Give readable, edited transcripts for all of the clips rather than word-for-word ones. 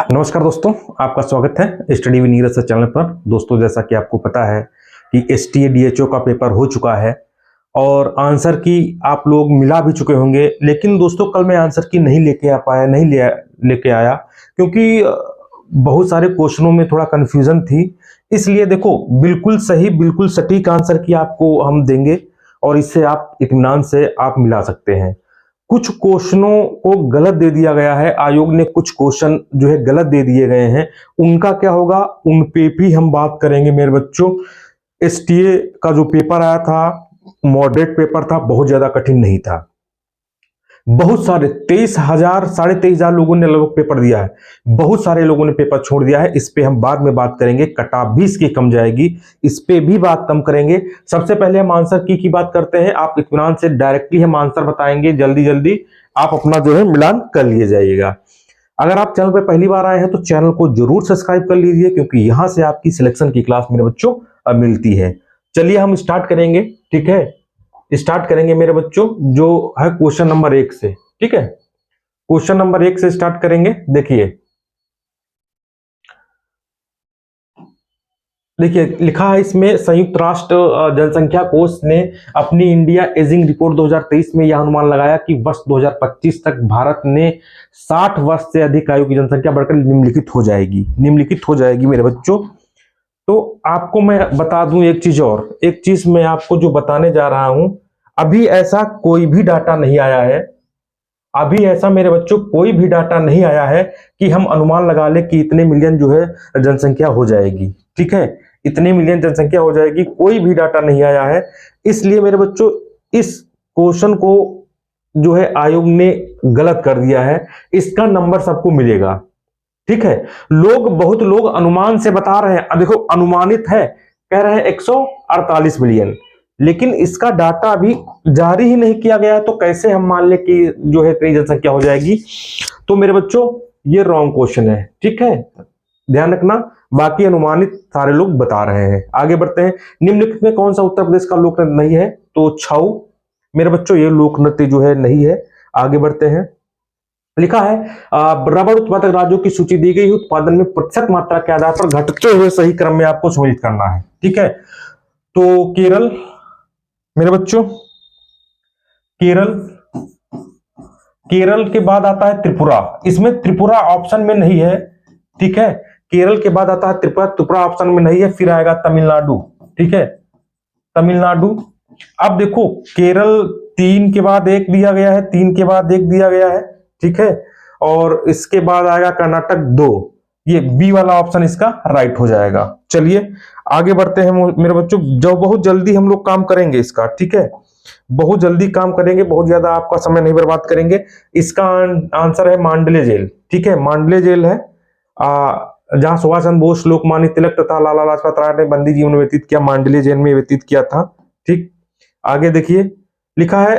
नमस्कार दोस्तों, आपका स्वागत है स्टडी विद नीरज चैनल पर। दोस्तों, जैसा कि आपको पता है कि एसटीए डीएचओ का पेपर हो चुका है और आंसर की आप लोग मिला भी चुके होंगे। लेकिन दोस्तों, कल मैं आंसर की नहीं लेके आ पाया, नहीं लेके आया क्योंकि बहुत सारे क्वेश्चनों में थोड़ा कंफ्यूजन थी। इसलिए देखो, बिल्कुल सही बिल्कुल सटीक आंसर की आपको हम देंगे और इससे आप इत्मीनान से आप मिला सकते हैं। कुछ क्वेश्चनों को गलत दे दिया गया है, आयोग ने कुछ क्वेश्चन जो है गलत दे दिए गए हैं। उनका क्या होगा, उन पे भी हम बात करेंगे मेरे बच्चों। एसटीए का जो पेपर आया था, मॉडरेट पेपर था, बहुत ज्यादा कठिन नहीं था। बहुत सारे 23,000 23,500 लोगों ने लगभग पेपर दिया है। बहुत सारे लोगों ने पेपर छोड़ दिया है। इस पे हम बाद में बात करेंगे। कट ऑफ भी इसकी कम जाएगी, इस पे भी बात कम करेंगे। सबसे पहले हम आंसर की बात करते हैं। आप इत्मीनान से डायरेक्टली हम आंसर बताएंगे, जल्दी जल्दी आप अपना जो है मिलान कर लिए जाइएगा। अगर आप चैनल पर पहली बार आए हैं तो चैनल को जरूर सब्सक्राइब कर लीजिए, क्योंकि यहां से आपकी सिलेक्शन की क्लास मेरे बच्चों मिलती है। चलिए हम स्टार्ट करेंगे, ठीक है। स्टार्ट करेंगे मेरे बच्चों जो है क्वेश्चन नंबर 1 से, ठीक है। क्वेश्चन नंबर 1 से स्टार्ट करेंगे। देखिए लिखा है इसमें, संयुक्त राष्ट्र जनसंख्या कोष ने अपनी इंडिया एजिंग रिपोर्ट 2023 में यह अनुमान लगाया कि वर्ष 2025 तक भारत में 60 वर्ष से अधिक आयु की जनसंख्या बढ़कर निम्नलिखित हो जाएगी मेरे बच्चों। तो आपको मैं बता दूं एक चीज मैं आपको जो बताने जा रहा हूं, अभी ऐसा कोई भी डाटा नहीं आया है। अभी ऐसा मेरे बच्चों कोई भी डाटा नहीं आया है कि हम अनुमान लगा ले कि इतने मिलियन जो है जनसंख्या हो जाएगी, ठीक है। इतने मिलियन जनसंख्या हो जाएगी, कोई भी डाटा नहीं आया है। इसलिए मेरे बच्चों, इस क्वेश्चन को जो है आयोग ने गलत कर दिया है। इसका नंबर सबको मिलेगा, ठीक है। बहुत लोग अनुमान से बता रहे हैं। देखो, अनुमानित है, कह रहे हैं 148 मिलियन, लेकिन इसका डाटा अभी जारी ही नहीं किया गया है। तो कैसे हम मान ले कि जो है इतनी जनसंख्या हो जाएगी। तो मेरे बच्चों, ये रॉन्ग क्वेश्चन है, ठीक है। ध्यान रखना, बाकी अनुमानित सारे लोग बता रहे हैं। आगे बढ़ते हैं। निम्नलिखित में कौन सा उत्तर प्रदेश का लोक नृत्य नहीं है? तो छऊ मेरे बच्चों, ये लोक नृत्य जो है नहीं है। आगे बढ़ते हैं। लिखा है रबड़ उत्पादक राज्यों की सूची दी गई, उत्पादन में प्रतिशत मात्रा के आधार पर घटते हुए सही क्रम में आपको सम्मिलित करना है, ठीक है। तो केरल मेरे बच्चों, केरल के बाद आता है त्रिपुरा। इसमें त्रिपुरा ऑप्शन में नहीं है, ठीक है। केरल के बाद आता है त्रिपुरा ऑप्शन में नहीं है। फिर आएगा तमिलनाडु, ठीक है, तमिलनाडु। अब देखो, केरल 3 के बाद 1 दिया गया है, 3 के बाद 1 दिया गया है, ठीक है। और इसके बाद आएगा कर्नाटक 2। ये बी वाला ऑप्शन इसका राइट हो जाएगा। चलिए आगे बढ़ते हैं मेरे बच्चों, जो बहुत जल्दी हम लोग काम करेंगे इसका, ठीक है। बहुत जल्दी काम करेंगे, बहुत ज्यादा आपका समय नहीं बर्बाद करेंगे। इसका आंसर है मांडले जेल, ठीक है। मांडले जेल है जहां सुभाष चंद्र बोस, लोकमान्य तिलक तथा लाला लाजपत राय ने बंदी जीवन व्यतीत किया, मांडले जेल में व्यतीत किया था, ठीक। आगे देखिए, लिखा है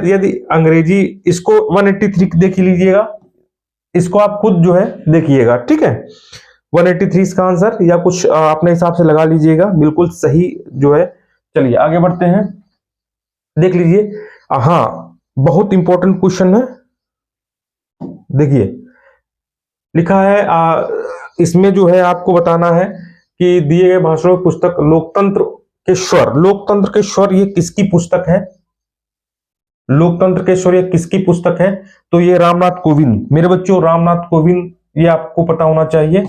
यदि अंग्रेजी, इसको 183 देख लीजिएगा, इसको आप खुद जो है देखिएगा, ठीक है। 183 इसका आंसर, या कुछ अपने हिसाब से लगा लीजिएगा, बिल्कुल सही जो है। चलिए आगे बढ़ते हैं, देख लीजिए। हाँ, बहुत इंपॉर्टेंट क्वेश्चन है। देखिए लिखा है इसमें जो है आपको बताना है कि दिए गए भाषणों की पुस्तक लोकतंत्र के स्वर ये किसकी पुस्तक है? लोकतंत्र के स्वर ये किसकी पुस्तक है? तो ये रामनाथ कोविंद मेरे बच्चों, रामनाथ कोविंद, ये आपको पता होना चाहिए,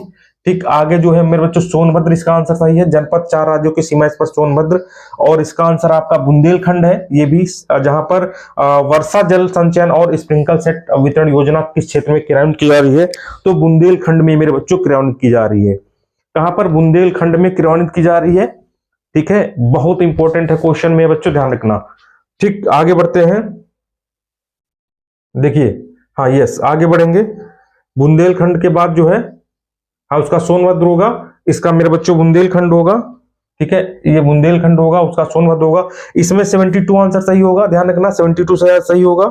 ठीक। आगे जो है मेरे बच्चों, सोनभद्र इसका आंसर सही है। जनपद 4 राज्यों की सीमा इस पर सोनभद्र। और इसका आंसर आपका बुंदेलखंड है, ये भी, जहां पर वर्षा जल संचयन और स्प्रिंकल सेट वितरण योजना किस क्षेत्र में क्रियान्वित की जा रही है? तो बुंदेलखंड में मेरे बच्चों क्रियान्वित की जा रही है। कहां पर? बुंदेलखंड में क्रियान्वित की जा रही है, ठीक है। बहुत इंपॉर्टेंट है क्वेश्चन में बच्चों, ध्यान रखना, ठीक। आगे बढ़ते हैं, देखिए। हाँ, यस, आगे बढ़ेंगे। बुंदेलखंड के बाद जो है, हाँ, उसका सोनभद्र होगा, इसका मेरे बच्चों बुंदेलखंड होगा, ठीक है। ये बुंदेलखंड होगा, उसका सोनभद्र होगा। इसमें 72 आंसर सही होगा, ध्यान रखना, 72 सही होगा,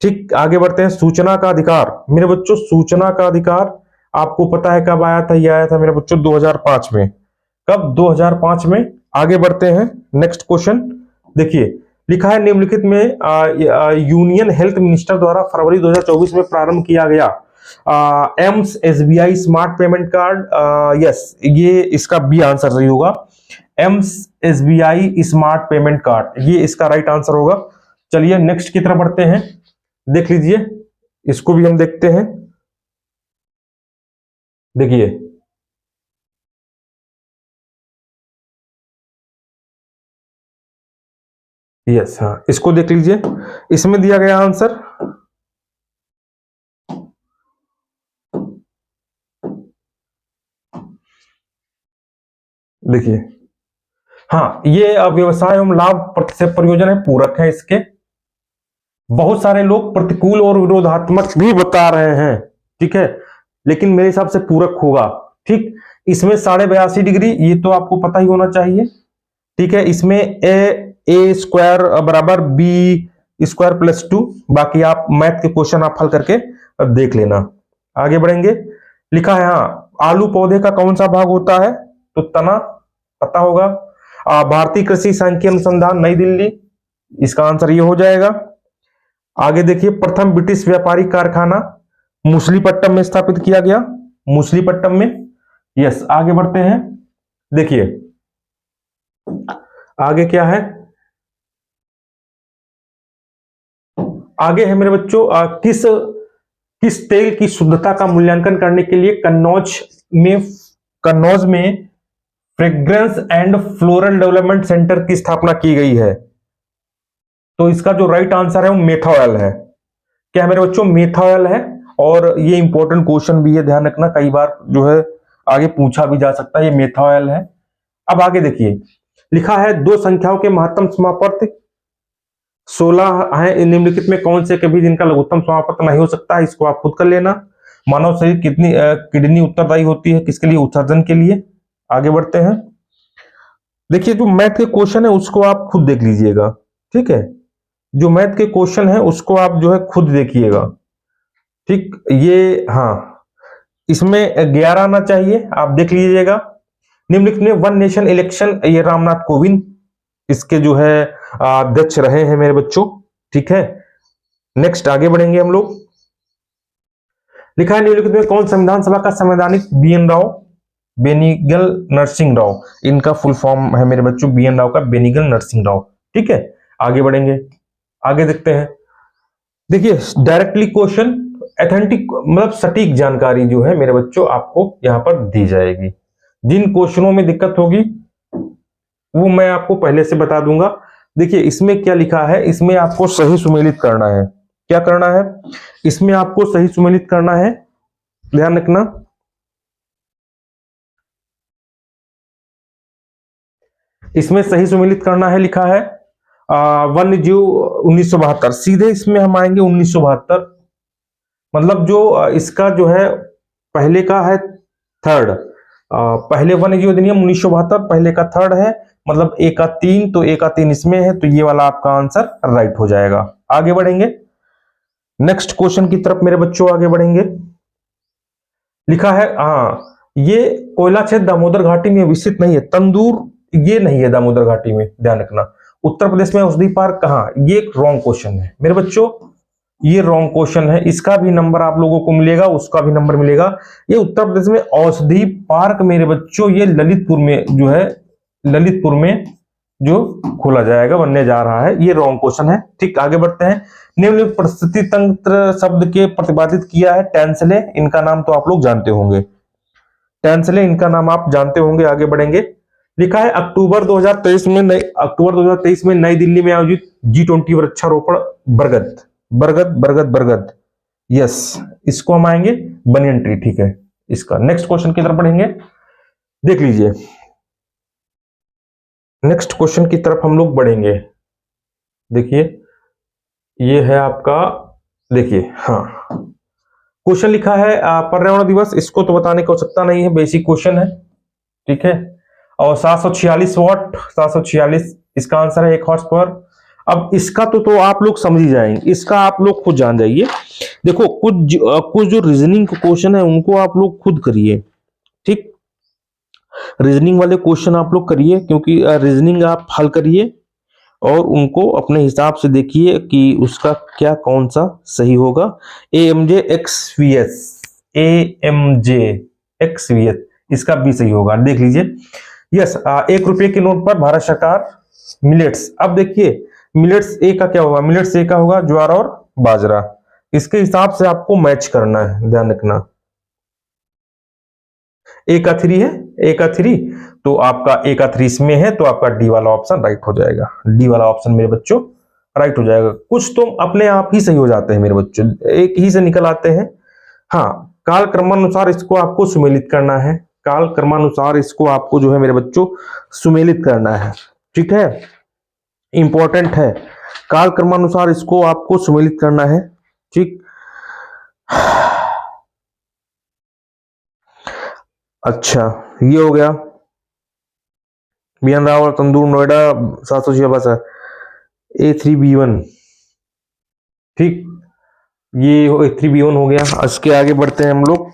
ठीक। आगे बढ़ते हैं। सूचना का अधिकार मेरे बच्चों, सूचना का अधिकार आपको पता है कब आया था? ये आया था मेरे बच्चों 2005 में। कब? 2005 में। आगे बढ़ते हैं, नेक्स्ट क्वेश्चन देखिए। लिखा है निम्नलिखित में यूनियन हेल्थ मिनिस्टर द्वारा फरवरी 2024 में प्रारंभ किया गया AIIMS SBI smart payment card, yes ये इसका बी आंसर सही होगा। AIIMS SBI smart payment card, ये इसका राइट आंसर होगा। चलिए नेक्स्ट की तरफ बढ़ते हैं, देख लीजिए, इसको भी हम देखते हैं। देखिए यस, हाँ इसको देख लीजिए, इसमें दिया गया आंसर देखिए, हाँ ये व्यवसाय एवं लाभ से परियोजना है, पूरक है इसके। बहुत सारे लोग प्रतिकूल और विरोधात्मक भी बता रहे हैं, ठीक है, लेकिन मेरे हिसाब से पूरक होगा। ठीक, इसमें 82.5 डिग्री, ये तो आपको पता ही होना चाहिए। ठीक है, इसमें ए स्क्वायर बराबर बी स्क्वायर प्लस 2, बाकी आप मैथ के क्वेश्चन आप हल करके देख लेना। आगे बढ़ेंगे, लिखा है हाँ आलू पौधे का कौन सा भाग होता है, तो तना, पता होगा। भारतीय कृषि सांख्यिकी अनुसंधान नई दिल्ली, इसका आंसर ये हो जाएगा। आगे देखिए, प्रथम ब्रिटिश व्यापारिक कारखाना मुसलीपट्टम में स्थापित किया गया, मुसलीपट्टम में, यस। आगे बढ़ते हैं, देखिए आगे क्या है, आगे है मेरे बच्चों, किस तेल की शुद्धता का मूल्यांकन करने के लिए कन्नौज में fragrance and floral development centre की स्थापना की गई है, तो इसका जो राइट आंसर है वो मेथा ऑयल है। क्या मेरे बच्चों, मेथा ऑयल है। और ये इंपॉर्टेंट क्वेश्चन भी है, ध्यान रखना, कई बार जो है आगे पूछा भी जा सकता है, ये मेथा ऑयल है। अब आगे देखिए, लिखा है दो संख्याओं के महत्तम समापवर्त 16 है, निम्नलिखित में कौन से कभी जिनका लघुत्तम समापवर्त नहीं हो सकता है, इसको आप खुद कर लेना। मानव शरीर कितनी किडनी उत्तरदायी होती है किसके लिए, उत्सर्जन के लिए। आगे बढ़ते हैं, देखिए जो मैथ के क्वेश्चन है उसको आप खुद देख लीजिएगा, ठीक है, जो मैथ के क्वेश्चन है उसको आप जो है खुद देखिएगा, ठीक। ये हाँ, इसमें 11 आना चाहिए, आप देख लीजिएगा। निम्नलिखित में वन नेशन इलेक्शन, ये रामनाथ कोविंद इसके जो है अध्यक्ष रहे हैं मेरे बच्चों, ठीक है। नेक्स्ट आगे बढ़ेंगे हम लोग, लिखा है निम्नलिखित में कौन संविधान सभा का संवैधानिक BN राव, बेनिगल नरसिंह राव, इनका फुल फॉर्म है मेरे बच्चों BN राव का, बेनिगल नरसिंह राव, ठीक है। आगे बढ़ेंगे, आगे देखते हैं, देखिए डायरेक्टली क्वेश्चन, ऑथेंटिक मतलब सटीक जानकारी जो है मेरे बच्चों आपको यहां पर दी जाएगी। जिन क्वेश्चनों में दिक्कत होगी वो मैं आपको पहले से बता दूंगा। देखिए इसमें क्या लिखा है, इसमें आपको सही सुमेलित करना है। क्या करना है, इसमें आपको सही सुमेलित करना है, ध्यान रखना। इसमें सही सुमेलित करना है, लिखा है वन्य जीव 1972, सीधे इसमें हम आएंगे 1972, मतलब जो इसका जो है पहले का है थर्ड, पहले वन्य जीव अधिनियम 1972 पहले का थर्ड है, मतलब ए का 3, तो ए का 3 इसमें है, तो ये वाला आपका आंसर राइट हो जाएगा। आगे बढ़ेंगे, नेक्स्ट क्वेश्चन की तरफ मेरे बच्चों आगे बढ़ेंगे, लिखा है हाँ ये कोयला क्षेत्र दामोदर घाटी में विकसित नहीं है, तंदूर ये नहीं है दामोदर घाटी में, ध्यान रखना। उत्तर प्रदेश में औषधि पार्क कहाँ, ये एक रॉन्ग क्वेश्चन है मेरे बच्चों, ये रॉन्ग क्वेश्चन है, इसका भी नंबर आप लोगों को मिलेगा, उसका भी नंबर मिलेगा। ये उत्तर प्रदेश में औषधि पार्क मेरे बच्चों ये ललितपुर में जो है, ललितपुर में जो खोला जाएगा, बनने जा रहा है, ये रॉन्ग क्वेश्चन है, ठीक। आगे बढ़ते हैं, निम्नलिखित परिस्थिति तंत्र शब्द के प्रतिपादित किया है टेंसले, इनका नाम तो आप लोग जानते होंगे, टेंसले इनका नाम आप जानते होंगे। आगे बढ़ेंगे, लिखा है अक्टूबर 2023 में नई दिल्ली में आयोजित G20 वृक्षारोपण बरगद, बरगद बरगद बरगद, यस, इसको हम आएंगे बनियन ट्री, ठीक है। इसका नेक्स्ट क्वेश्चन की तरफ बढ़ेंगे, देख लीजिए, नेक्स्ट क्वेश्चन की तरफ हम लोग बढ़ेंगे। देखिए ये है आपका, देखिए हाँ क्वेश्चन लिखा है पर्यावरण दिवस, इसको तो बताने की आवश्यकता नहीं है, बेसिक क्वेश्चन है, ठीक है। और 746 वॉट, 746 इसका आंसर है, 1 हॉर्स पावर। अब इसका तो आप लोग समझ ही जाएंगे, इसका आप लोग खुद जान जाइए। देखो कुछ जो रीजनिंग क्वेश्चन है उनको आप लोग खुद करिए, ठीक। रीजनिंग वाले क्वेश्चन आप लोग करिए, क्योंकि रीजनिंग आप हल करिए और उनको अपने हिसाब से देखिए कि उसका क्या कौन सा सही होगा। AMJ XVS AMJXVH, इसका बी सही होगा, देख लीजिए। यस, 1 रुपये के नोट पर भारत सरकार मिलेट्स, अब देखिए मिलेट्स ए का क्या होगा, मिलेट्स ए का होगा ज्वार और बाजरा, इसके हिसाब से आपको मैच करना है, ध्यान रखना। ए का 3 है, ए का 3, तो आपका ए का 3 इसमें है, तो आपका डी वाला ऑप्शन राइट हो जाएगा, डी वाला ऑप्शन मेरे बच्चों राइट हो जाएगा। कुछ तो अपने आप ही सही हो जाते हैं मेरे बच्चों, एक ही से निकल आते हैं। हाँ, काल क्रमानुसार इसको आपको सुमेलित करना है, काल क्रमानुसार इसको आपको जो है मेरे बच्चों सुमेलित करना है, ठीक है, इंपॉर्टेंट है, काल क्रमानुसार इसको आपको सुमेलित करना है, ठीक। अच्छा, ये हो गया, बीएन रावल तंदूर नोएडा 706 A3B1, ठीक, ये A3B1 हो गया। इसके आगे बढ़ते हैं हम लोग,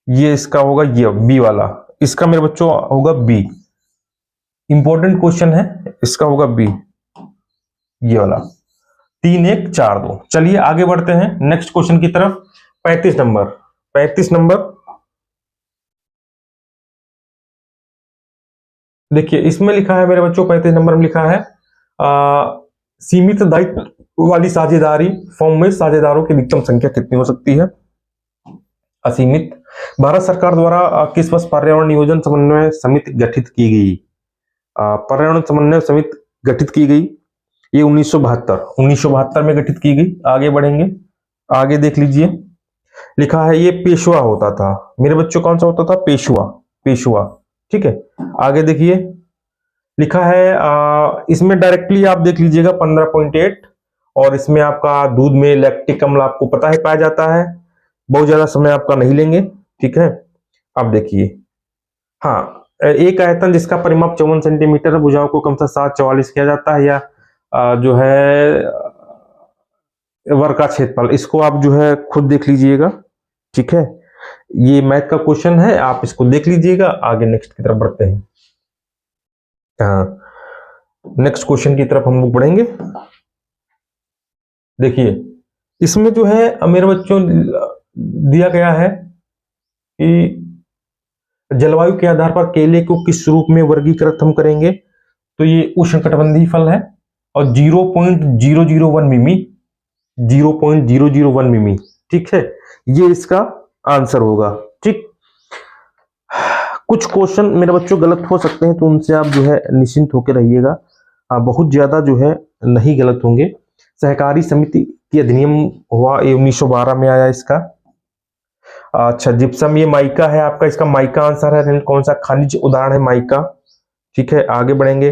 ये इसका होगा ये बी वाला, इसका मेरे बच्चों होगा बी, इंपॉर्टेंट क्वेश्चन है, इसका होगा बी, ये वाला 3 1 4 2। चलिए आगे बढ़ते हैं नेक्स्ट क्वेश्चन की तरफ। 35 नंबर, 35 नंबर देखिए, इसमें लिखा है मेरे बच्चों, 35 नंबर में लिखा है सीमित दायित्व वाली साझेदारी फॉर्म में साझेदारों की अधिकतम संख्या कितनी हो सकती है? असीमित। भारत सरकार द्वारा किस वर्ष पर्यावरण नियोजन समन्वय समिति गठित की गई? पर्यावरण समन्वय समिति गठित की गई, ये 1972 में गठित की गई। आगे बढ़ेंगे, आगे देख लीजिए, लिखा है ये पेशवा होता था मेरे बच्चों, कौन सा होता था? पेशवा, पेशवा, ठीक है। आगे देखिए, लिखा है इसमें डायरेक्टली आप देख लीजिएगा 15.8, और इसमें आपका दूध में लैक्टिक अम्ल आपको पता है पाया जाता है, बहुत ज्यादा समय आपका नहीं लेंगे, ठीक है। अब देखिए, हाँ, एक आयतन जिसका परिमाप 54 सेंटीमीटर, भुजाओं को कम से 744 किया जाता है, या जो है वर्ग का क्षेत्रफल, इसको आप जो है खुद देख लीजिएगा, ठीक है। ये मैथ का क्वेश्चन है, आप इसको देख लीजिएगा। आगे नेक्स्ट की तरफ बढ़ते हैं, नेक्स्ट क्वेश्चन की तरफ हम लोग बढ़ेंगे। देखिए, इसमें जो है मेरे बच्चों दिया गया है कि जलवायु के आधार पर केले को किस रूप में वर्गीकृत हम करेंगे, तो ये उष्णकटिबंधीय फल है, और 0.001 मिमी, 0.001 मिमी, ठीक है, ये इसका आंसर होगा, ठीक। कुछ क्वेश्चन मेरे बच्चों गलत हो सकते हैं, तो उनसे आप जो है निश्चिंत होकर रहिएगा, बहुत ज्यादा जो है नहीं गलत होंगे। सहकारी समिति की अधिनियम हुआ, ये 1912 में आया इसका। अच्छा, जिप्सम, ये माइका है आपका, इसका माइका आंसर है, कौन सा खनिज उदाहरण है? माइका, ठीक है। आगे बढ़ेंगे,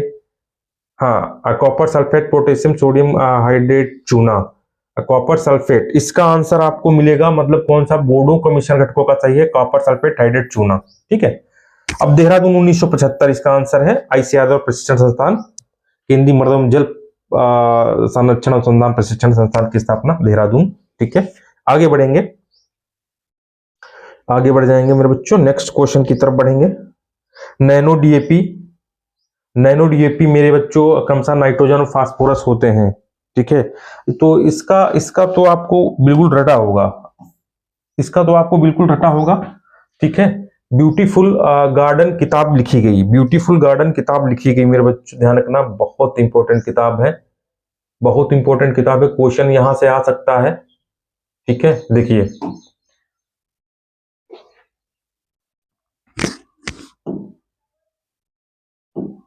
हाँ, copper sulphate, potassium sodium hydrate चूना, कॉपर सल्फेट, इसका आंसर आपको मिलेगा, मतलब कौन सा? बोर्डो का मिश्रण घटकों का सही है, कॉपर सल्फेट हाइड्रेट चूना, ठीक है। अब देहरादून 1975 इसका आंसर है, आईसी यादव प्रशिक्षण संस्थान, केंद्रीय मृदम जल संरक्षण अनुसंधान प्रशिक्षण संस्थान की स्थापना देहरादून, ठीक है। आगे बढ़ेंगे, आगे बढ़ जाएंगे मेरे बच्चों, नेक्स्ट क्वेश्चन की तरफ बढ़ेंगे। नैनो डीएपी, नैनो डीएपी मेरे बच्चों क्रमशः नाइट्रोजन और फास्फोरस होते हैं, ठीक है। तो इसका इसका तो आपको बिल्कुल रटा होगा, इसका तो आपको बिल्कुल रटा होगा, ठीक है। ब्यूटीफुल गार्डन किताब लिखी गई, ब्यूटीफुल गार्डन किताब लिखी गई मेरे बच्चों, ध्यान रखना, बहुत इंपॉर्टेंट किताब है, बहुत इंपॉर्टेंट किताब है, क्वेश्चन यहां से आ सकता है, ठीक है। देखिए,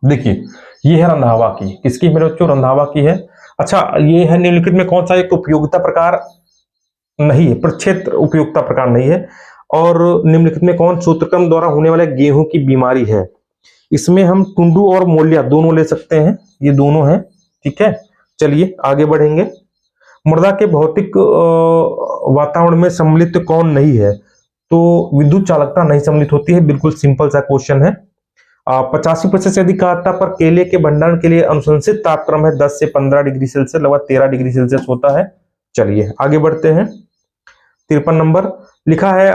देखिए, ये है रंधावा की, किसकी मेरे बच्चों? रंधावा की है। अच्छा, ये है निम्नलिखित में कौन सा एक उपयोगिता प्रकार नहीं है, प्रक्षेत्र उपयोगिता प्रकार नहीं है, और निम्नलिखित में कौन सूत्रक्रम द्वारा होने वाले गेहूं की बीमारी है? इसमें हम टुंडू और मोलिया दोनों ले सकते हैं, ये दोनों हैं, ठीक है। चलिए आगे बढ़ेंगे। मृदा के भौतिक वातावरण में सम्मिलित कौन नहीं है? तो विद्युत चालकता नहीं सम्मिलित होती है, बिल्कुल सिंपल सा क्वेश्चन है। 85% से अधिक आर्द्रता पर केले के भंडारण के लिए अनुशंसित तापक्रम है 10 से 15 डिग्री सेल्सियस, लगभग 13 डिग्री सेल्सियस होता है। चलिए आगे बढ़ते हैं। 53 नंबर लिखा है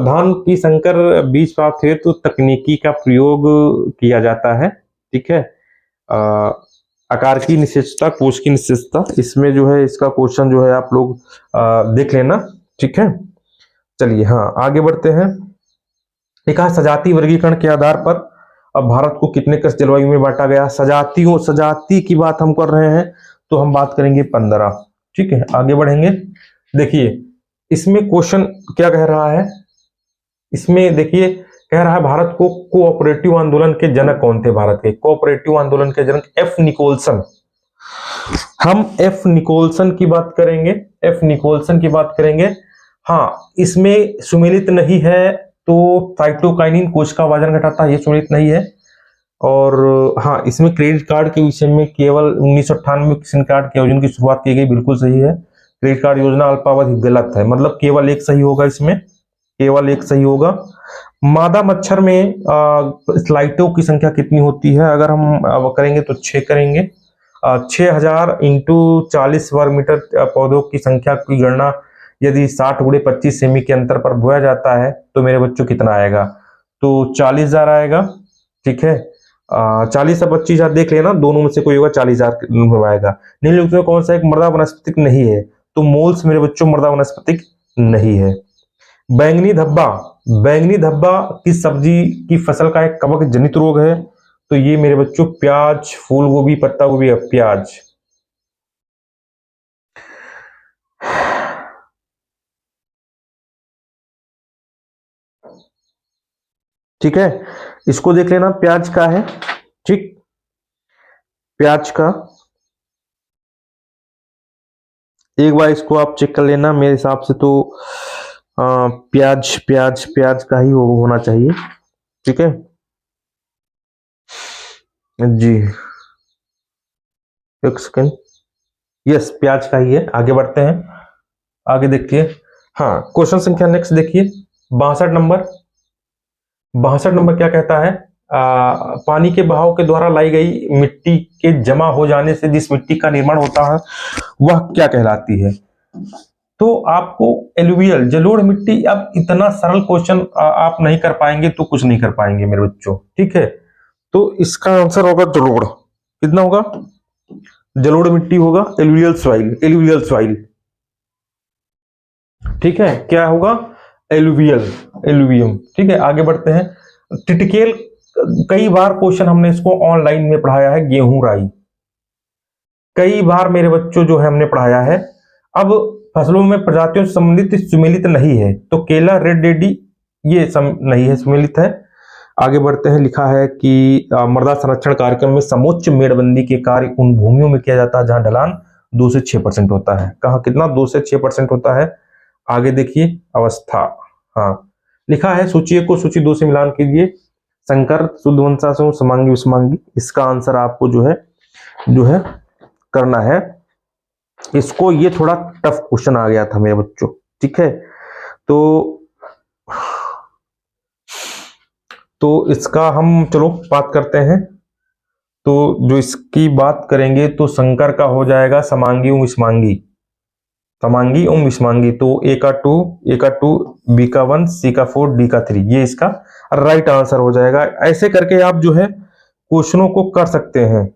धान की संकर बीज प्राप्त हेतु तकनीकी का प्रयोग किया जाता है, ठीक है। आकार की निश्चितता, कोश की निश्चितता, इसमें जो है इसका क्वेश्चन जो है आप लोग देख लेना, ठीक है। चलिए हाँ आगे बढ़ते हैं। लिखा है सजातीय वर्गीकरण के आधार पर अब भारत को कितने कृषि जलवायु में बांटा गया। सजाती की बात हम कर रहे हैं तो हम बात करेंगे 15, ठीक है। आगे बढ़ेंगे, देखिए इसमें क्वेश्चन क्या कह रहा है, इसमें देखिए कह रहा है भारत को कोऑपरेटिव आंदोलन के जनक कौन थे। भारत के कोऑपरेटिव आंदोलन के जनक एफ निकोलसन। हम एफ निकोलसन की बात करेंगे, एफ निकोलसन की बात करेंगे। हाँ इसमें सुमेलित नहीं है तो साइटोकाइनिन कोश का वजन घटाता है, ये सुमेलित नहीं है। और हाँ इसमें क्रेडिट कार्ड के विषय में केवल 1998 में किसान कार्ड के आयोजन की शुरुआत की गई, बिल्कुल सही है। क्रेडिट कार्ड योजना अल्पावधि गलत है, मतलब केवल एक सही होगा, इसमें केवल एक सही होगा। मादा मच्छर में स्लाइटों की संख्या कितनी होती है, अगर हम करेंगे तो 6 करेंगे। 6000 इंटू 40 वर्ग मीटर पौधों की संख्या की गणना यदि 60 × 25 सेमी के अंतर पर बोया जाता है तो मेरे बच्चों कितना आएगा, तो 40,000 आएगा, ठीक है। 40 या 25,000 देख लेना, दोनों में से कोई होगा, 40,000 आएगा। निम्नलिखित में कौन सा एक मृदा वनस्पतिक नहीं है, तो मोल्स मेरे बच्चों मृदा वनस्पतिक नहीं है। बैंगनी धब्बा, बैंगनी धब्बा किस सब्जी की फसल का एक कवक जनित रोग है, तो ये मेरे बच्चों प्याज, फूल गोभी, पत्ता गोभी, प्याज, ठीक है। इसको देख लेना, प्याज का है, ठीक, प्याज का एक बार इसको आप चेक कर लेना। मेरे हिसाब से तो प्याज प्याज प्याज का ही होना चाहिए, ठीक है जी। एक सेकेंड, यस प्याज का ही है। आगे बढ़ते हैं, आगे देखिए। हाँ क्वेश्चन संख्या नेक्स्ट देखिए 62 नंबर। 62 नंबर क्या कहता है, पानी के बहाव के द्वारा लाई गई मिट्टी के जमा हो जाने से जिस मिट्टी का निर्माण होता है वह क्या कहलाती है। तो आपको एलुवियल जलोढ़ मिट्टी, अब इतना सरल क्वेश्चन आप नहीं कर पाएंगे तो कुछ नहीं कर पाएंगे मेरे बच्चों, ठीक है। तो इसका आंसर होगा जलोढ़। कितना होगा, जलोढ़ मिट्टी होगा, एलुवियल सॉइल, एलुवियल सॉइल, ठीक है। क्या होगा, एलुवियल, एलुवियम, ठीक है। आगे बढ़ते हैं, टिटकेल, कई बार क्वेश्चन हमने इसको ऑनलाइन में पढ़ाया है, गेहूं राई, कई बार मेरे बच्चों जो है हमने पढ़ाया है। अब फसलों में प्रजातियों से संबंधित सुमेलित नहीं है, तो केला, रेड डेडी ये नहीं है, सुमेलित है। आगे बढ़ते हैं, लिखा है कि मृदा संरक्षण कार्यक्रम में समोच्च मेड़बंदी के कार्य उन भूमियों में किया जाता है जहां ढलान 2 से 6% होता है। कहा कितना, 2 से 6% होता है। आगे देखिए अवस्था, हाँ लिखा है सूची 1 को सूची 2 से मिलान कीजिए, संकर, शुद्ध वंशाणु, समांगी विषमांगी। इसका आंसर आपको जो है करना है। इसको, ये थोड़ा टफ क्वेश्चन आ गया था मेरे बच्चों, ठीक है। तो इसका हम चलो बात करते हैं। तो जो इसकी बात करेंगे तो शंकर का हो जाएगा समांगी एवं विषमांगी, समांगी एवं विषमांगी। तो ए का 2, बी का 1, सी का 4, डी का 3, ये इसका राइट आंसर हो जाएगा। ऐसे करके आप जो है क्वेश्चनों को कर सकते हैं,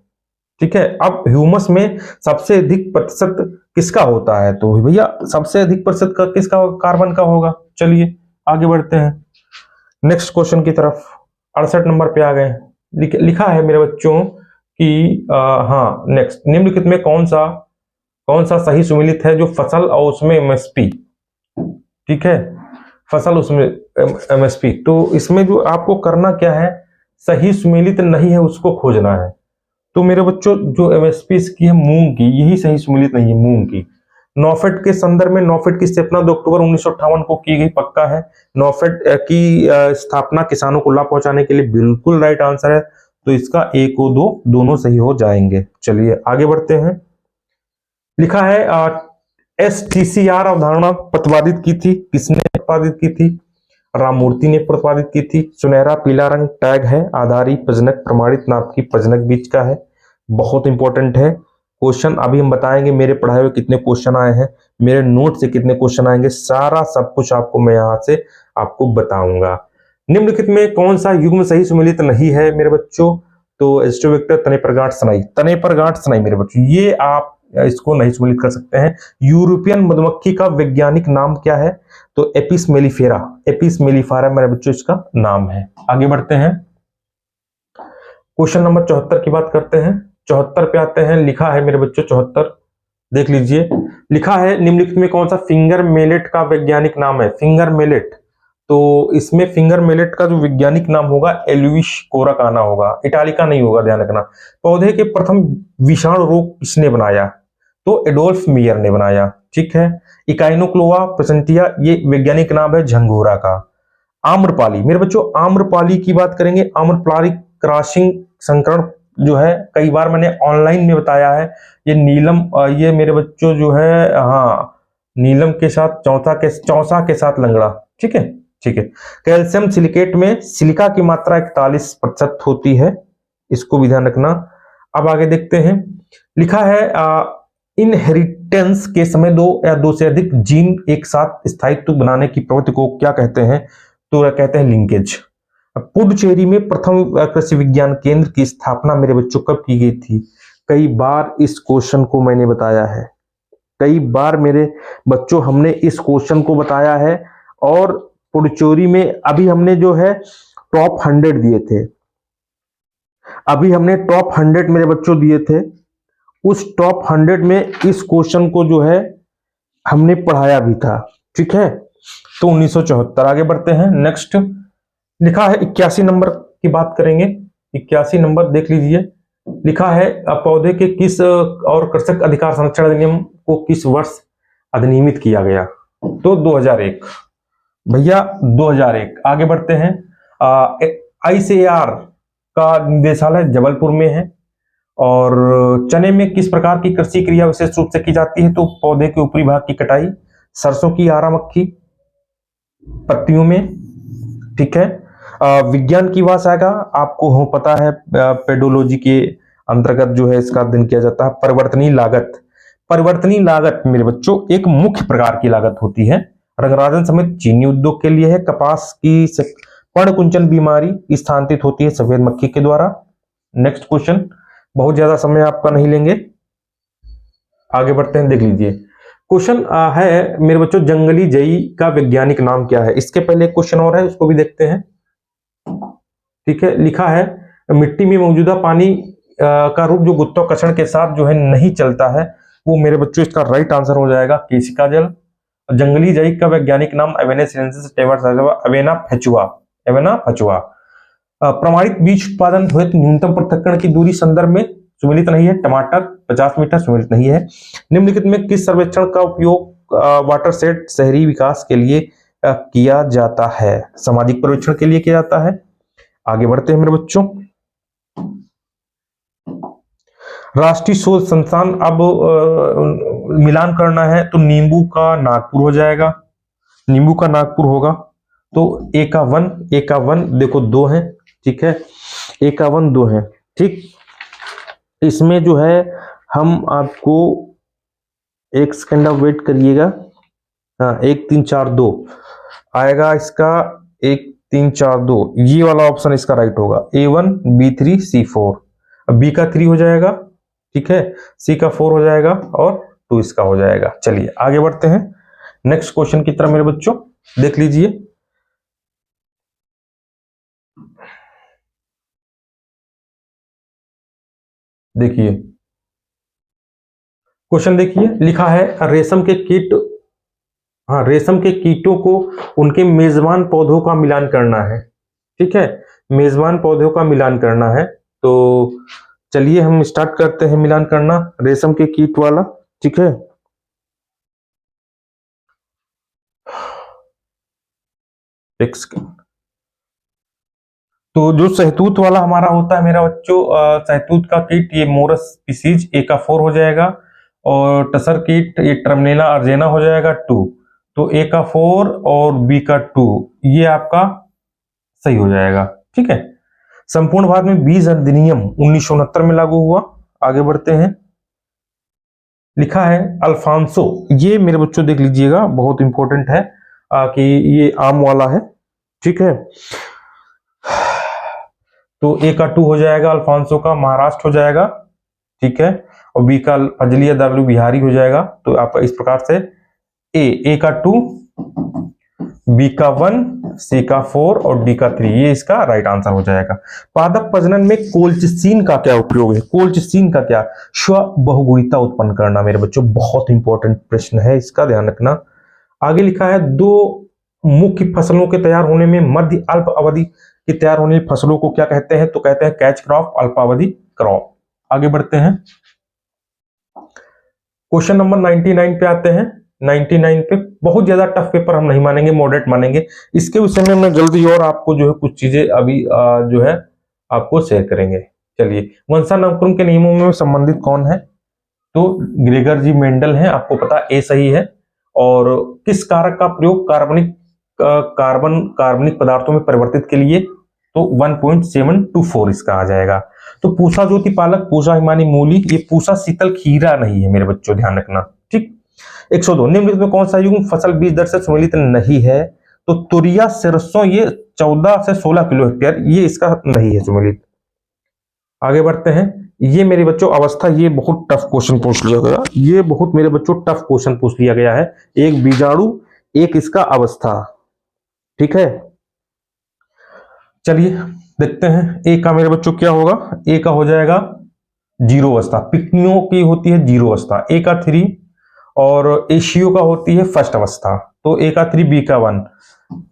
ठीक है। अब ह्यूमस में सबसे अधिक प्रतिशत किसका होता है, तो भैया सबसे अधिक प्रतिशत का किसका, कार्बन का होगा। चलिए आगे बढ़ते हैं नेक्स्ट क्वेश्चन की तरफ। 68 नंबर पे आ गए। लिखा है मेरे बच्चों कि हाँ नेक्स्ट, निम्नलिखित में कौन सा सही सुमेलित है जो फसल और उसमें एमएसपी, ठीक है, फसल उसमें एमएसपी। तो इसमें जो आपको करना क्या है, सही सुमेलित नहीं है उसको खोजना है। तो मेरे बच्चों जो एमएसपी इसकी है मूंग की, यही सही सुमेलित नहीं है, मूंग की। नॉफेड के संदर्भ में, नॉफेड की स्थापना 2 अक्टूबर 1958 को की गई, पक्का है। नॉफेड की स्थापना किसानों को लाभ पहुंचाने के लिए, बिल्कुल राइट आंसर है। तो इसका 1 और 2 दोनों सही हो जाएंगे। चलिए आगे बढ़ते हैं। लिखा है एसटीसीआर अवधारणा प्रतिपादित की थी, किसने प्रतिपादित की थी, राममूर्ति ने प्रतिपादित की थी। सुनहरा पीला रंग टैग है, आधारी प्रजनक प्रमाणित नाप की प्रजनक बीज का है, बहुत इंपॉर्टेंट है क्वेश्चन। अभी हम बताएंगे मेरे पढ़ाए हुए कितने क्वेश्चन आए हैं, मेरे नोट से कितने क्वेश्चन आएंगे, सारा सब कुछ आपको मैं यहाँ से आपको बताऊंगा। निम्नलिखित में कौन सा युग्म सही सुमेलित नहीं है मेरे बच्चों, तो एस्ट्रोवेक्टर तने पर गांठ स्नायु, तने पर गांठ स्नायु मेरे बच्चों, ये आप इसको नहीं सम्मिलित कर सकते हैं। यूरोपियन मधुमक्खी का वैज्ञानिक नाम क्या है? तो एपिस मेलिफेरा, एपिस मेलिफेरा मेरे बच्चों इसका नाम है। आगे बढ़ते हैं, क्वेश्चन नंबर 74 की बात करते हैं। 74 पे आते हैं, लिखा है मेरे बच्चों 74, देख लीजिए, लिखा है निम्नलिखित में कौन सा फिंगर मेलेट का वैज्ञानिक नाम है? फिंगर मेलेट, तो इसमें फिंगर मेलेट का जो वैज्ञानिक नाम होगा एल्विस कोराकाना होगा, इटालिका नहीं होगा, ध्यान रखना। पौधे के प्रथम विषाणु रोग किसने बनाया? तो एडोल्फ मेयर ने बनाया, ठीक है। इकाइनोक्लोआ प्रेसेंटिया, ये वैज्ञानिक नाम है झंगोरा का। आम्रपाली मेरे बच्चों, आम्रपाली की बात करेंगे, आम्रपाली क्रॉसिंग संकरण जो है, कई बार मैंने ऑनलाइन में बताया है, ये नीलम, ये मेरे बच्चों जो है, हाँ, नीलम के साथ चौसा के साथ लंगड़ा, ठीक है, ठीक है। कैल्शियम सिलिकेट में सिलिका की मात्रा 41% होती है, इसको भी ध्यान रखना। अब आगे देखते हैं, लिखा है इनहेरिटेंस के समय दो या दो से अधिक जीन एक साथ स्थायित्व बनाने की प्रवृत्ति को क्या कहते हैं? तो कहते हैं लिंकेज। पुडुचेरी में प्रथम कृषि विज्ञान केंद्र की स्थापना मेरे बच्चों कब की गई थी? कई बार इस क्वेश्चन को मैंने बताया है, कई बार मेरे बच्चों हमने इस क्वेश्चन को बताया है। और पुडुचेरी में अभी हमने जो है टॉप 100 दिए थे, अभी हमने टॉप 100 मेरे बच्चों दिए थे, उस टॉप 100 में इस क्वेश्चन को जो है हमने पढ़ाया भी था, ठीक है। तो 1974। आगे बढ़ते हैं, नेक्स्ट लिखा है 81 नंबर की बात करेंगे। 81 नंबर देख लीजिए, लिखा है पौधे के किस और कृषक अधिकार संरक्षण अधिनियम को किस वर्ष अधिनियमित किया गया? तो 2001 भैया, 2001। आगे बढ़ते हैं, ICAR का निदेशालय जबलपुर में है। और चने में किस प्रकार की कृषि क्रिया विशेष रूप से की जाती है? तो पौधे के ऊपरी भाग की कटाई, सरसों की आरा मक्खी पत्तियों में, ठीक है। विज्ञान की भाषा का आपको हो पता है, पेडोलॉजी के अंतर्गत जो है इसका अध्ययन किया जाता है। परिवर्तनीय लागत, परिवर्तनीय लागत मेरे बच्चों एक मुख्य प्रकार की लागत होती है, रंगराजन समेत चीनी उद्योग के लिए है। कपास की पर्णकुंचन बीमारी स्थानांतरित होती है सफेद मक्खी के द्वारा। नेक्स्ट क्वेश्चन, बहुत ज्यादा समय आपका नहीं लेंगे, आगे बढ़ते हैं, देख लीजिए। क्वेश्चन है मेरे बच्चों, जंगली जई का वैज्ञानिक नाम क्या है? इसके पहले एक क्वेश्चन और है, उसको भी देखते हैं, ठीक है। लिखा है मिट्टी में मौजूदा पानी का रूप जो गुरुत्वाकर्षण के साथ जो है नहीं चलता है, वो मेरे बच्चों इसका राइट आंसर हो जाएगा केशिका जल। जंगली जई का वैज्ञानिक नाम एवेना सिनेंसिस टेवर्स, एवेना फेचुआ, एवेना फेचुआ। प्रमाणित बीज उत्पादन हेतु न्यूनतम पृथक्करण की दूरी संदर्भ में सुमेलित नहीं है, टमाटर 50 मीटर सुमेलित नहीं है। निम्नलिखित में किस सर्वेक्षण का उपयोग वाटरशेड शहरी विकास के लिए किया जाता है? सामाजिक सर्वेक्षण के लिए किया जाता है। आगे बढ़ते हैं मेरे बच्चों, राष्ट्रीय शोध संस्थान, अब मिलान करना है तो नींबू का नागपुर हो जाएगा, नींबू का नागपुर होगा। तो ए का वन देखो 2 है, ठीक है, ए का 1 2 है, ठीक। इसमें जो है हम आपको एक सेकेंड आप वेट करिएगा, हाँ 1 3 4 2 आएगा इसका, 1 3 4 2, ये वाला ऑप्शन इसका राइट होगा। A1 B3 C4, अब B का 3 हो जाएगा, ठीक है, C का 4 हो जाएगा और 2 इसका हो जाएगा। चलिए आगे बढ़ते हैं नेक्स्ट क्वेश्चन की तरफ मेरे बच्चों, देख लीजिए। देखिए क्वेश्चन, देखिए लिखा है रेशम के कीट, हाँ रेशम के कीटों को उनके मेजबान पौधों का मिलान करना है, ठीक है, मेजबान पौधों का मिलान करना है। तो चलिए हम स्टार्ट करते हैं मिलान करना रेशम के कीट वाला, ठीक है। एक सेकंड, तो जो सहतूत वाला हमारा होता है मेरा बच्चों, सहतूत का कीट ये मोरस स्पीसीज, ए का 4 हो जाएगा। और टसर कीट ये टर्मिनेला अर्जेना हो जाएगा 2, तो ए का 4 और बी का 2 ये आपका सही हो जाएगा, ठीक है। संपूर्ण भारत में बीज अधिनियम 1969 में लागू हुआ। आगे बढ़ते हैं, लिखा है अल्फांसो, ये मेरे बच्चों देख लीजिएगा बहुत इंपॉर्टेंट है कि ये आम वाला है, ठीक है। तो ए का 2 हो जाएगा अल्फांसो का महाराष्ट्र हो जाएगा, ठीक है, और बी का फजलिया दारुल बिहारी हो जाएगा। तो आप इस प्रकार से ए का 2, बी का 1, सी का 4 और डी का 3, ये इसका राइट आंसर हो जाएगा। पादप प्रजनन में कोल्चिसिन का क्या उपयोग है? कोल्चिसिन का क्या? स्व बहुगुणिता उत्पन्न करना मेरे बच्चों, बहुत इंपॉर्टेंट प्रश्न है, इसका ध्यान रखना। आगे लिखा है दो मुख्य फसलों के तैयार होने में मध्य अल्प अवधि के तैयार होने वाली फसलों को क्या कहते हैं? तो कहते हैं कैच क्रॉप, अल्पावधि क्रॉप। आगे बढ़ते हैं, क्वेश्चन नंबर 99 पे आते हैं। 99 पे बहुत ज्यादा टफ पेपर हम नहीं मानेंगे, मॉडरेट मानेंगे। इसके विषय में मैं जल्दी और आपको जो है कुछ चीजें अभी जो है आपको शेयर करेंगे। चलिए, वंशानुक्रम के नियमों में संबंधित कौन है? तो ग्रेगर जी मेंडल है, आपको पता ए सही है। और किस कारक का प्रयोग कार्बनिक पदार्थों में परिवर्तित के लिए? तो 1.724 इसका आ जाएगा। तो पूसा ज्योति पालक, पूसा हिमानी मूली, ये पूसा शीतल खीरा नहीं है मेरे बच्चों, ध्यान रखना, ठीक। 102 निम्नलिखित में कौन सा युग्म फसल बीज दर से सम्मिलित नहीं है? तो तुरिया सरसों, ये 14 से 16 किलो हेक्टेयर, ये इसका नहीं है सम्मिलित। आगे बढ़ते हैं, ये मेरे बच्चों अवस्था, ये बहुत टफ क्वेश्चन पूछ लिया गया, ये बहुत मेरे बच्चों टफ क्वेश्चन पूछ लिया गया है। एक बीजाणु, एक इसका अवस्था, ठीक है। चलिए देखते हैं, ए का मेरे बच्चों क्या होगा? ए का हो जाएगा जीरो अवस्था, पिक्नियों की होती है जीरो अवस्था। ए का 3 और एशियो का होती है फर्स्ट अवस्था। तो ए का 3, बी का 1,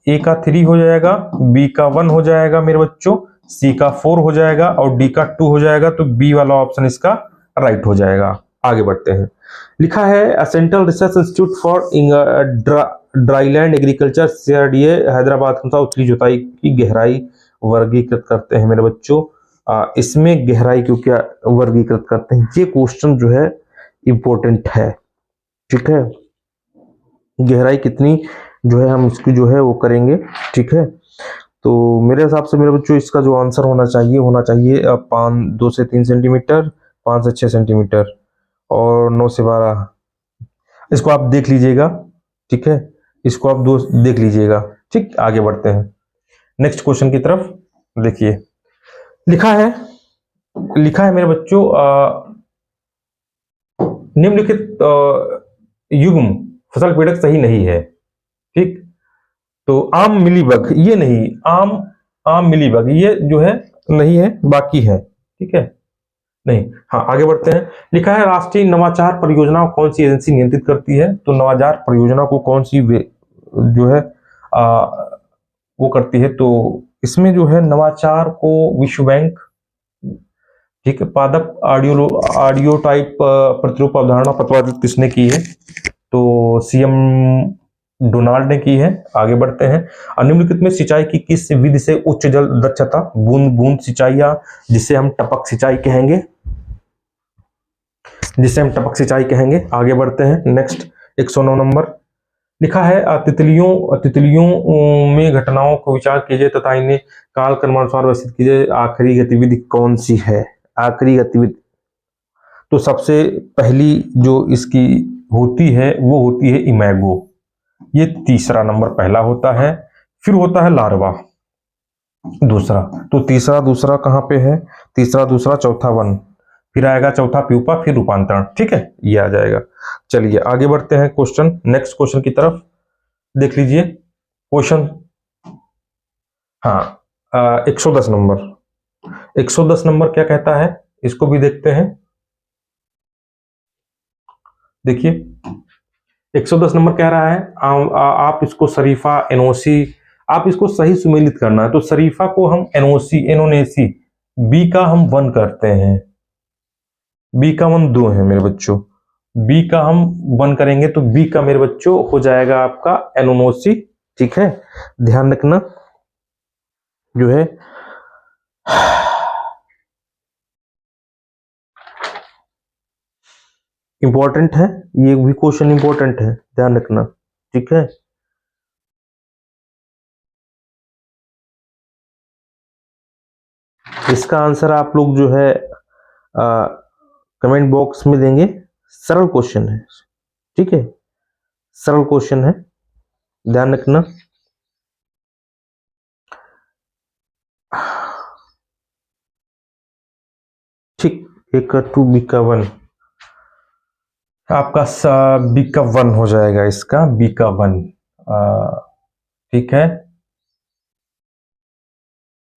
ए का 3 हो जाएगा, बी का 1 हो जाएगा मेरे बच्चों, सी का 4 हो जाएगा और डी का 2 हो जाएगा। तो बी वाला ऑप्शन इसका राइट हो जाएगा। आगे बढ़ते हैं, लिखा है central research institute for dryland agriculture CRDA Hyderabad का उत्तरी जुताई की गहराई वर्गीकृत करते हैं मेरे बच्चों। इसमें गहराई क्यों क्या वर्गीकृत करते हैं? ये क्वेश्चन जो है इंपॉर्टेंट है, ठीक है। गहराई कितनी जो है हम इसकी जो है वो करेंगे, ठीक है। तो मेरे हिसाब से मेरे बच्चों इसका जो आंसर होना चाहिए 2 से 3 सेंटीमीटर, 5 से 6 सेंटीमीटर और 9 से 12। इसको आप देख लीजिएगा, ठीक है, इसको आप देख लीजिएगा, ठीक। आगे बढ़ते हैं नेक्स्ट क्वेश्चन की तरफ। देखिए, लिखा है मेरे बच्चों निम्नलिखित युग्म फसल पीड़क सही नहीं है, ठीक। तो आम मिलीबग, ये नहीं, आम मिलीबग ये जो है नहीं है, बाकी है, ठीक है, नहीं। हाँ, आगे बढ़ते हैं, लिखा है राष्ट्रीय नवाचार परियोजना कौन सी एजेंसी नियंत्रित करती है? तो नवाचार परियोजना को कौन सी जो है वो करती है? तो इसमें जो है नवाचार को विश्व बैंक, ठीक है। पादप ऑडियो टाइप प्रतिरूप अवधारणा प्रतिपादित किसने की है? तो सीएम डोनाल्ड ने की है। आगे बढ़ते हैं, निम्नलिखित में सिंचाई की किस विधि से उच्च जल दक्षता, बूंद बूंद सिंचाई या जिसे हम टपक सिंचाई कहेंगे, आगे बढ़ते हैं नेक्स्ट 109 नंबर। लिखा है तितलियों में घटनाओं को विचार कीजिए तथा इन्हें काल क्रमानुसार व्यवस्थित कीजिए। आखिरी गतिविधि कौन सी है? आखिरी गतिविधि तो सबसे पहली जो इसकी होती है वो होती है इमेगो, ये तीसरा नंबर पहला होता है। फिर होता है लार्वा दूसरा, तो तीसरा दूसरा कहाँ पे है? तीसरा दूसरा चौथा वन, फिर आएगा चौथा प्यूपा, फिर रूपांतरण, ठीक है, ये आ जाएगा। चलिए आगे बढ़ते हैं क्वेश्चन, नेक्स्ट क्वेश्चन की तरफ। देख लीजिए क्वेश्चन, हाँ 110 नंबर। 110 नंबर क्या कहता है, इसको भी देखते हैं। देखिए 110 नंबर कह रहा है आप इसको शरीफा एनओसी, आप इसको सही सुमेलित करना है। तो शरीफा को हम एनओसी एनोनेसी, बी का हम 1 करते हैं, बी का 1 2 है मेरे बच्चों, बी का हम 1 करेंगे तो बी का मेरे बच्चों हो जाएगा आपका एनोनोसी, ठीक है। ध्यान रखना जो है इंपॉर्टेंट है, ये भी क्वेश्चन इंपॉर्टेंट है, ध्यान रखना, ठीक है। इसका आंसर आप लोग जो है कमेंट बॉक्स में देंगे। सरल क्वेश्चन है, ठीक है, सरल क्वेश्चन है, ध्यान रखना। A का 2 B का 1, आपका B का 1 हो जाएगा, इसका B का 1, ठीक है।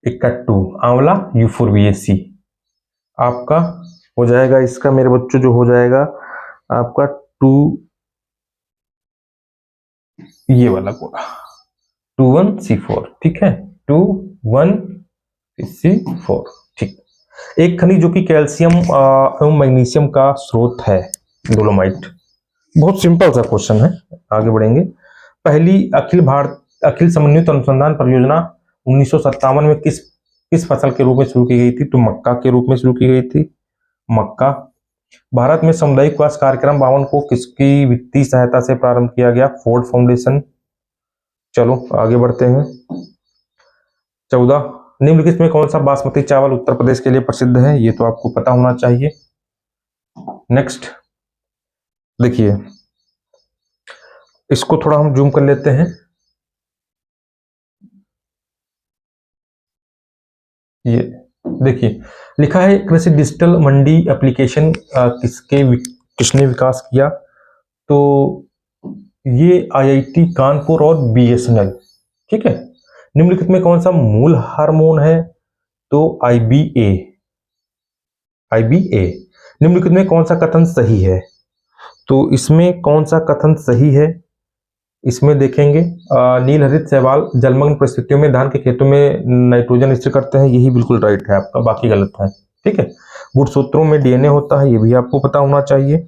एक का 2 आंवला U4BAC आपका हो जाएगा, इसका मेरे बच्चों जो हो जाएगा आपका 2, ये वाला पूरा 21C4, ठीक है, 21C4, ठीक। एक खनिज जो कि कैल्शियम एवं मैग्नीशियम का स्रोत है, डोलोमाइट। बहुत सिंपल सा क्वेश्चन है, आगे बढ़ेंगे। पहली अखिल समन्वित अनुसंधान परियोजना 1957 में किस फसल के रूप में शुरू की गई थी? तो मक्का के रूप में शुरू की गई थी, मक्का। भारत में सामुदायिक विकास कार्यक्रम 52 को किसकी वित्तीय सहायता से प्रारंभ किया गया? Ford foundation. चलो आगे बढ़ते हैं। 14, निम्नलिखित में कौन सा बासमती चावल उत्तर प्रदेश के लिए प्रसिद्ध है? ये तो आपको पता होना चाहिए। नेक्स्ट देखिए, इसको थोड़ा हम जूम कर लेते हैं। ये देखिए लिखा है, कृषि डिजिटल मंडी एप्लीकेशन किसने विकास किया? तो ये IIT कानपुर और BSNL, ठीक है। निम्नलिखित में कौन सा मूल हार्मोन है? तो IBA। निम्नलिखित में कौन सा कथन सही है? तो इसमें कौन सा कथन सही है, इसमें देखेंगे, नील हरित शैवाल जलमग्न परिस्थितियों में धान के खेतों में नाइट्रोजन स्थिर करते हैं, यही बिल्कुल राइट है आपका, बाकी गलत है, ठीक है। गुणसूत्रों में DNA होता है, ये भी आपको पता होना चाहिए।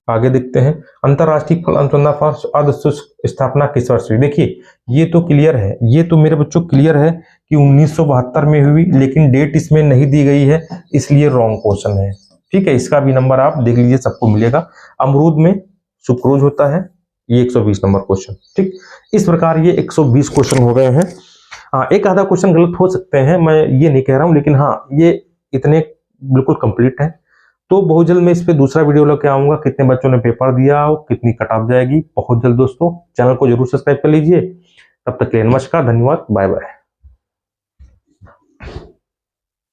आगे देखते हैं, अंतरराष्ट्रीय फल अनुसंधान फॉर अर्ध शुष्क स्थापना किस वर्ष हुई? देखिए ये तो क्लियर है, ये तो मेरे बच्चों क्लियर है कि 1972 में हुई, लेकिन डेट इसमें नहीं दी गई है, इसलिए रॉन्ग क्वेश्चन है, ठीक है। इसका भी नंबर आप देख लीजिए, सबको मिलेगा। अमरूद में सुक्रोज होता है, ये 120 नंबर क्वेश्चन, ठीक। इस प्रकार ये 120 क्वेश्चन हो गए हैं। हाँ, एक आधा क्वेश्चन गलत हो सकते हैं, मैं ये नहीं कह रहा हूं, लेकिन हाँ ये इतने बिल्कुल कंप्लीट है। तो बहुत जल्द मैं इस पे दूसरा वीडियो लेके आऊंगा, कितने बच्चों ने पेपर दिया और कितनी कट ऑफ जाएगी, बहुत जल्द दोस्तों। चैनल को जरूर सब्सक्राइब कर लीजिए। तब तक के लिए नमस्कार, धन्यवाद, बाय बाय।